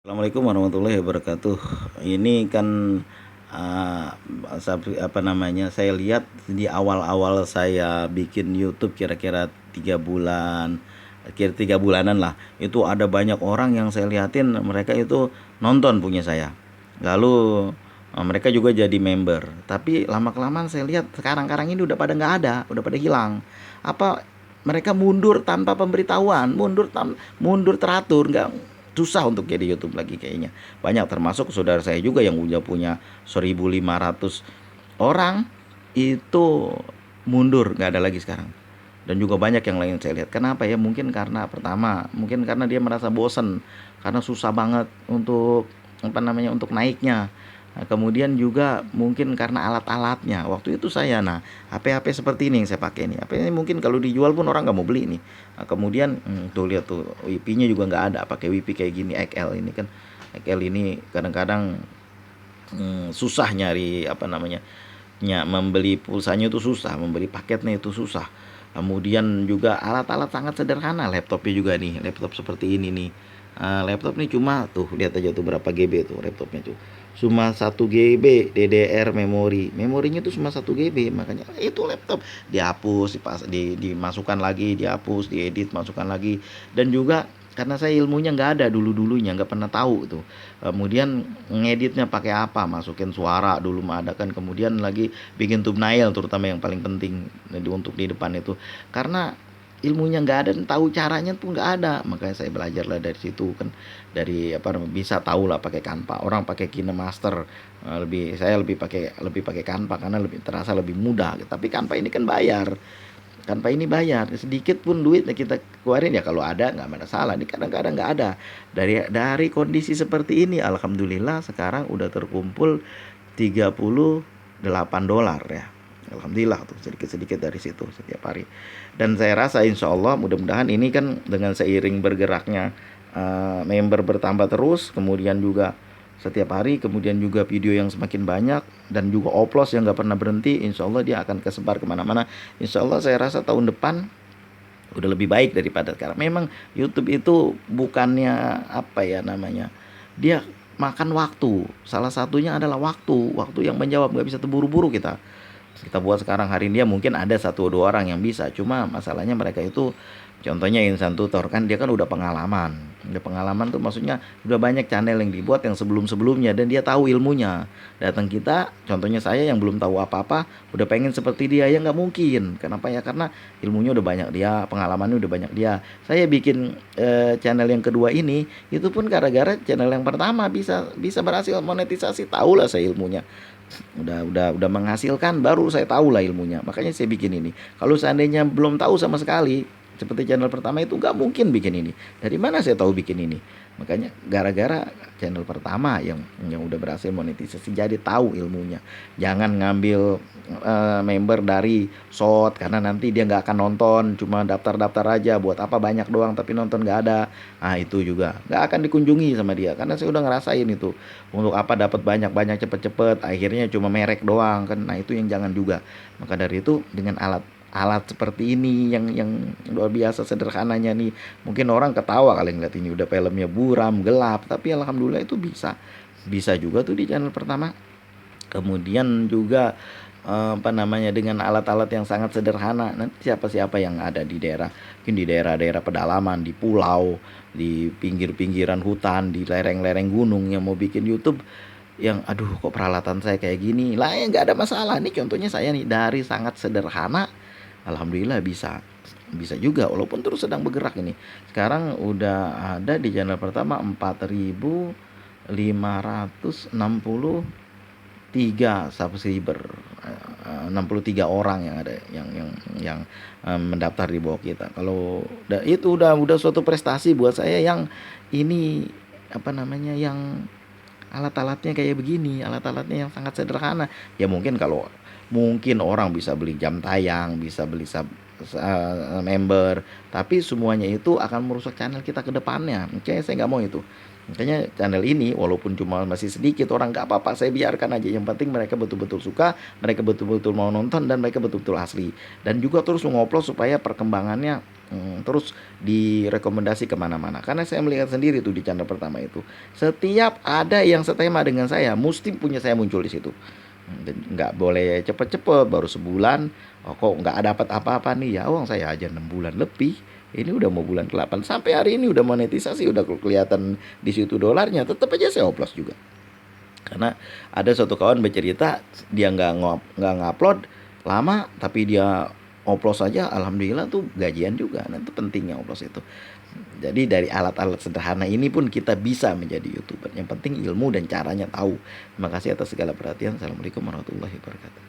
Assalamualaikum warahmatullahi wabarakatuh. Ini kan uh, saya lihat di awal-awal saya bikin YouTube kira-kira 3 bulan, kira 3 bulanan lah. Itu ada banyak orang yang saya liatin mereka itu nonton punya saya. Lalu mereka juga jadi member. Tapi lama kelamaan saya lihat sekarang ini udah pada nggak ada, udah pada hilang. Apa mereka mundur tanpa pemberitahuan, mundur teratur, nggak susah untuk jadi YouTube lagi kayaknya. Banyak termasuk saudara saya juga yang udah punya 1.500 orang itu mundur, nggak ada lagi sekarang. Dan juga banyak yang lain saya lihat. Kenapa ya? Mungkin karena pertama, mungkin karena dia merasa bosen, karena susah banget untuk untuk naiknya. Nah, kemudian juga mungkin karena alat-alatnya. Waktu itu saya, nah, HP-HP seperti ini yang saya pakai nih. HP ini mungkin kalau dijual pun orang nggak mau beli nih. Nah, kemudian tuh lihat tuh WiFi-nya juga nggak ada. Pakai WiFi kayak gini XL ini kan. XL ini kadang-kadang susah nyari membeli pulsanya itu susah, membeli paketnya itu susah. Kemudian juga alat-alat sangat sederhana, laptopnya juga nih, laptop seperti ini nih. Laptop nih cuma tuh lihat aja tuh berapa GB tuh laptopnya tuh. Cuma 1 GB DDR memorinya tuh cuma 1 GB, makanya itu laptop dihapus, dimasukkan lagi, dihapus, diedit, masukkan lagi. Dan juga karena saya ilmunya nggak ada dulunya nggak pernah tahu tuh, kemudian ngeditnya pakai apa, masukin suara dulu mah ada kan, kemudian lagi bikin thumbnail terutama yang paling penting untuk di depan itu, karena ilmunya nggak ada dan tahu caranya tuh nggak ada, makanya saya belajar lah dari situ kan, dari bisa tahu lah pakai Canva, orang pakai KineMaster, saya lebih pakai Canva karena lebih terasa lebih mudah, tapi Canva ini kan bayar. Tanpa ini bayar sedikit pun duit yang kita keluarin ya, kalau ada nggak ada salah, ini kadang-kadang nggak ada. Dari kondisi seperti ini alhamdulillah sekarang udah terkumpul $38 ya, alhamdulillah tuh sedikit-sedikit dari situ setiap hari. Dan saya rasa insya Allah mudah-mudahan ini kan dengan seiring bergeraknya member bertambah terus, kemudian juga setiap hari, kemudian juga video yang semakin banyak, dan juga oplos yang nggak pernah berhenti, insya Allah dia akan kesebar kemana-mana. Insya Allah saya rasa tahun depan udah lebih baik daripada sekarang. Memang YouTube itu bukannya dia makan waktu. Salah satunya adalah waktu yang menjawab, nggak bisa terburu-buru kita. Kita buat sekarang hari ini ya mungkin ada satu dua orang yang bisa, cuma masalahnya mereka itu, contohnya Insan Tutor kan dia kan udah pengalaman tuh, maksudnya udah banyak channel yang dibuat yang sebelum-sebelumnya dan dia tahu ilmunya. Datang kita, contohnya saya yang belum tahu apa-apa udah pengen seperti dia, ya nggak mungkin. Kenapa ya? Karena ilmunya udah banyak dia, pengalamannya udah banyak dia. Saya bikin channel yang kedua ini itu pun gara-gara channel yang pertama bisa bisa berhasil monetisasi, tahulah saya ilmunya. Udah menghasilkan, baru saya tahu lah ilmunya, makanya saya bikin ini. Kalau seandainya belum tahu sama sekali seperti channel pertama itu, nggak mungkin bikin ini. Dari mana saya tahu bikin ini? Makanya gara-gara channel pertama yang udah berhasil monetisasi, jadi tahu ilmunya. Jangan ngambil member dari short, karena nanti dia nggak akan nonton, cuma daftar-daftar aja, buat apa banyak doang tapi nonton nggak ada. Nah itu juga nggak akan dikunjungi sama dia, karena saya udah ngerasain itu. Untuk apa dapat banyak-banyak cepet-cepet, akhirnya cuma merek doang kan. Nah itu yang jangan juga. Maka dari itu dengan alat alat seperti ini yang luar biasa sederhananya nih, mungkin orang ketawa kali ngeliat ini udah filmnya buram gelap, tapi alhamdulillah itu bisa bisa juga tuh di channel pertama. Kemudian juga dengan alat-alat yang sangat sederhana, nanti siapa-siapa yang ada di daerah, mungkin di daerah-daerah pedalaman, di pulau, di pinggir-pinggiran hutan, di lereng-lereng gunung, yang mau bikin YouTube, yang aduh kok peralatan saya kayak gini lah, ya nggak ada masalah nih. Contohnya saya nih dari sangat sederhana, alhamdulillah bisa bisa juga walaupun terus sedang bergerak ini. Sekarang udah ada di channel pertama 4.563 subscriber, 63 orang yang ada yang mendaftar di bawah kita. Kalau itu udah suatu prestasi buat saya, yang ini yang alat-alatnya kayak begini, alat-alatnya yang sangat sederhana. Ya mungkin kalau mungkin orang bisa beli jam tayang, bisa beli member, tapi semuanya itu akan merusak channel kita ke depannya. Makanya saya nggak mau itu. Makanya channel ini walaupun cuma masih sedikit orang, nggak apa-apa, saya biarkan aja, yang penting mereka betul-betul suka, mereka betul-betul mau nonton, dan mereka betul-betul asli. Dan juga terus ngupload supaya perkembangannya terus direkomendasi kemana mana. Karena saya melihat sendiri tuh di channel pertama itu, setiap ada yang setema dengan saya, mesti punya saya muncul di situ. Dan nggak boleh cepet-cepet, baru sebulan, oh kok nggak dapat apa-apa nih, ya uang saya aja 6 bulan lebih. Ini udah mau bulan ke-8, sampai hari ini udah monetisasi, udah kelihatan di situ dolarnya, tetap aja saya oplos juga. Karena ada suatu kawan bercerita, dia nggak ngupload lama, tapi dia oplos saja, alhamdulillah tuh gajian juga. Nah, itu pentingnya oplos itu. Jadi dari alat-alat sederhana ini pun kita bisa menjadi YouTuber. Yang penting ilmu dan caranya tahu. Terima kasih atas segala perhatian. Assalamualaikum warahmatullahi wabarakatuh.